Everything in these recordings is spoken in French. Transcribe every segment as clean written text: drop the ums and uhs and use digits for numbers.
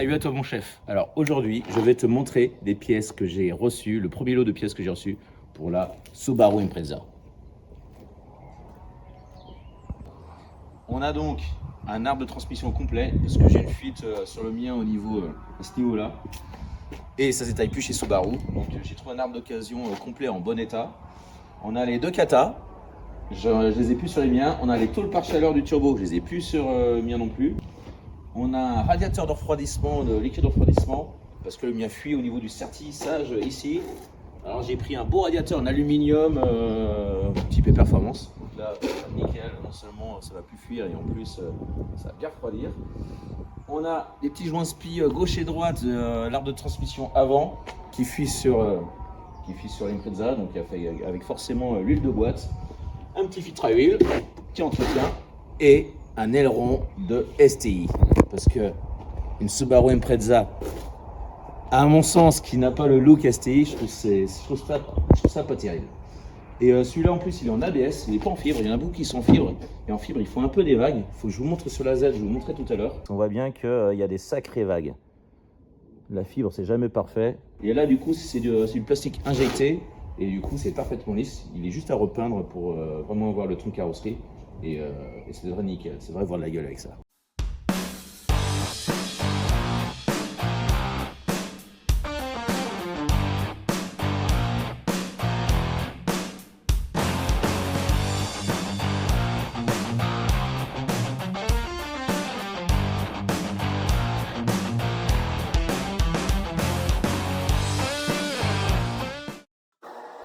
Salut à toi mon chef. Alors aujourd'hui, je vais te montrer des pièces que j'ai reçues, le premier lot de pièces que j'ai reçues pour la Subaru Impreza. On a donc un arbre de transmission complet parce que j'ai une fuite sur le mien au niveau à ce niveau-là. Et ça s'étaille plus chez Subaru. Donc j'ai trouvé un arbre d'occasion complet en bon état. On a les deux katas. Je les ai plus sur les miens. On a les tôles pare-chaleur du turbo. Je les ai plus sur le mien non plus. On a un radiateur de refroidissement, de liquide de refroidissement, parce que le mien fuit au niveau du sertissage ici. Alors j'ai pris un beau radiateur en aluminium type performance. Donc là, nickel, non seulement ça va plus fuir et en plus ça va bien refroidir. On a des petits joints spi gauche et droite, l'arbre de transmission avant qui fuit sur l'Impreza, donc avec forcément l'huile de boîte, un petit filtre à huile qui entretient et un aileron de STI. Parce que une Subaru Impreza, à mon sens, qui n'a pas le look STI, je trouve ça pas terrible. Et celui-là en plus, il est en ABS, il n'est pas en fibre. Il y en a beaucoup qui sont en fibre. Et en fibre, il faut un peu des vagues. Il faut que je vous montre sur la Z, je vous montrais tout à l'heure. On voit bien qu'il y a des sacrées vagues. La fibre, c'est jamais parfait. Et là, du coup, c'est du plastique injecté. Et du coup, c'est parfaitement lisse. Il est juste à repeindre pour vraiment avoir le ton carrosserie. Et ça devrait nickel. Ça devrait voir de la gueule avec ça.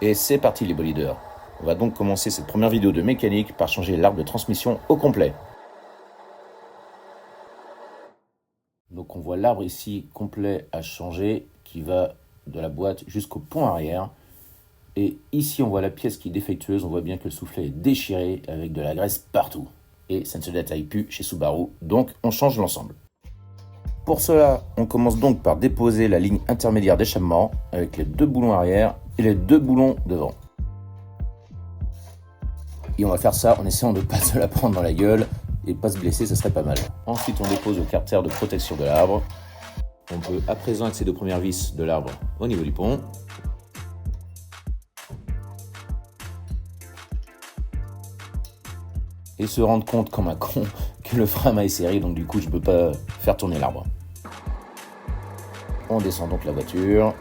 Et c'est parti les bolideurs. On va donc commencer cette première vidéo de mécanique par changer l'arbre de transmission au complet. Donc on voit l'arbre ici complet à changer qui va de la boîte jusqu'au pont arrière. Et ici on voit la pièce qui est défectueuse, on voit bien que le soufflet est déchiré avec de la graisse partout. Et ça ne se détaille plus chez Subaru, donc on change l'ensemble. Pour cela, on commence donc par déposer la ligne intermédiaire d'échappement avec les deux boulons arrière et les deux boulons devant. Et on va faire ça en essayant de ne pas se la prendre dans la gueule et pas se blesser, ça serait pas mal. Ensuite, on dépose le carter de protection de l'arbre. On peut à présent avec ces deux premières vis de l'arbre au niveau du pont. Et se rendre compte comme un con que le frein est serré, donc du coup je ne peux pas faire tourner l'arbre. On descend donc la voiture.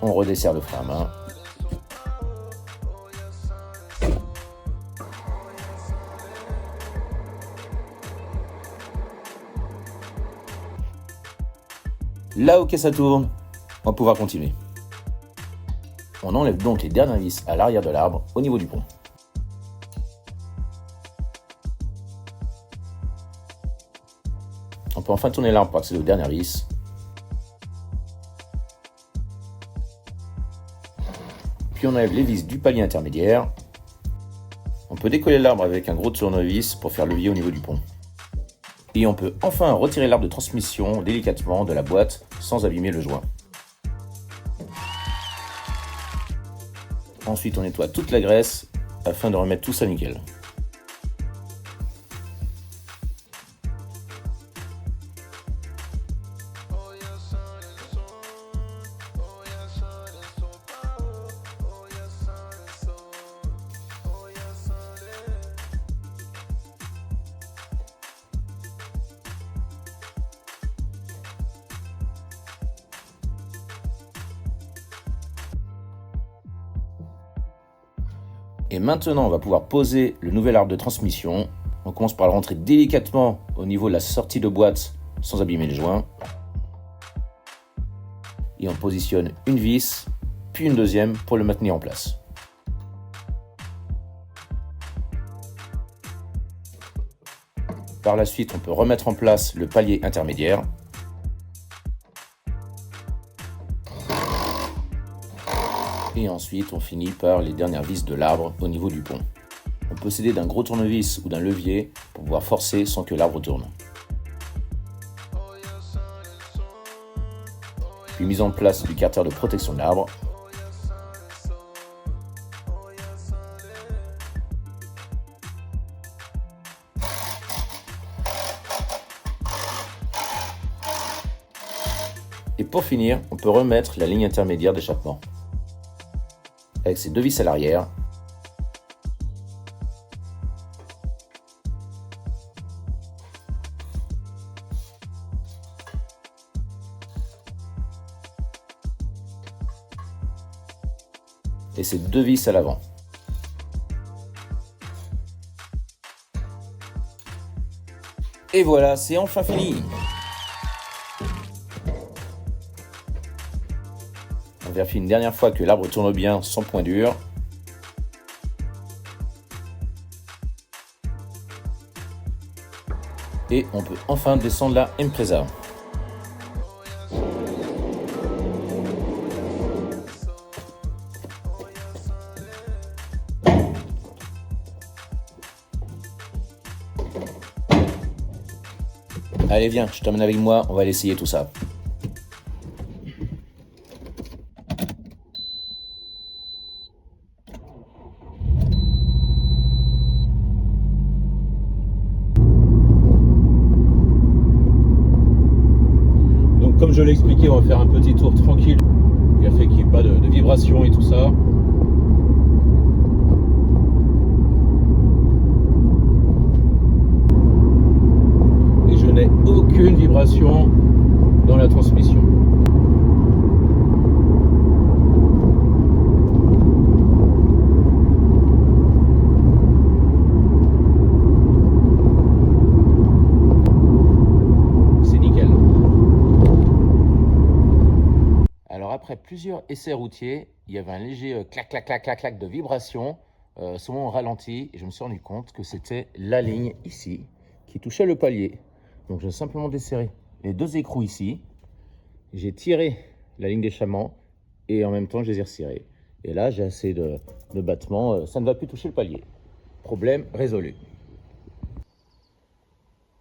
On redessert le frein à main. Là, ok, ça tourne. On va pouvoir continuer. On enlève donc les dernières vis à l'arrière de l'arbre au niveau du pont. On peut enfin tourner l'arbre pour accéder aux dernières vis. Puis on enlève les vis du palier intermédiaire. On peut décoller l'arbre avec un gros tournevis pour faire levier au niveau du pont. Et on peut enfin retirer l'arbre de transmission délicatement de la boîte sans abîmer le joint. Ensuite on nettoie toute la graisse afin de remettre tout ça nickel. Et maintenant, on va pouvoir poser le nouvel arbre de transmission. On commence par le rentrer délicatement au niveau de la sortie de boîte sans abîmer les joints. Et on positionne une vis, puis une deuxième pour le maintenir en place. Par la suite, on peut remettre en place le palier intermédiaire. Et ensuite, on finit par les dernières vis de l'arbre au niveau du pont. On peut s'aider d'un gros tournevis ou d'un levier pour pouvoir forcer sans que l'arbre tourne. Puis mise en place du carter de protection de l'arbre. Et pour finir, on peut remettre la ligne intermédiaire d'échappement. Avec ces 2 vis à l'arrière. Et ces 2 vis à l'avant. Et voilà, c'est enfin fini. On vérifie une dernière fois que l'arbre tourne bien sans point dur. Et on peut enfin descendre la Impreza. Allez viens, je t'emmène avec moi, on va essayer tout ça. Donc comme je l'ai expliqué, on va faire un petit tour tranquille, qui a fait qu'il n'y ait pas de vibrations et tout ça. Aucune vibration dans la transmission. C'est nickel. Alors après plusieurs essais routiers, il y avait un léger clac clac clac clac clac de vibration, souvent au ralenti, et je me suis rendu compte que c'était la ligne ici qui touchait le palier. Donc j'ai simplement desserré les 2 écrous ici, j'ai tiré la ligne d'échappement et en même temps je les ai resserrés. Et là j'ai assez de battements, ça ne va plus toucher le palier. Problème résolu.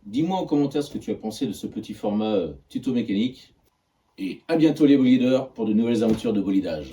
Dis-moi en commentaire ce que tu as pensé de ce petit format tuto mécanique. Et à bientôt les bolideurs pour de nouvelles aventures de bolidage.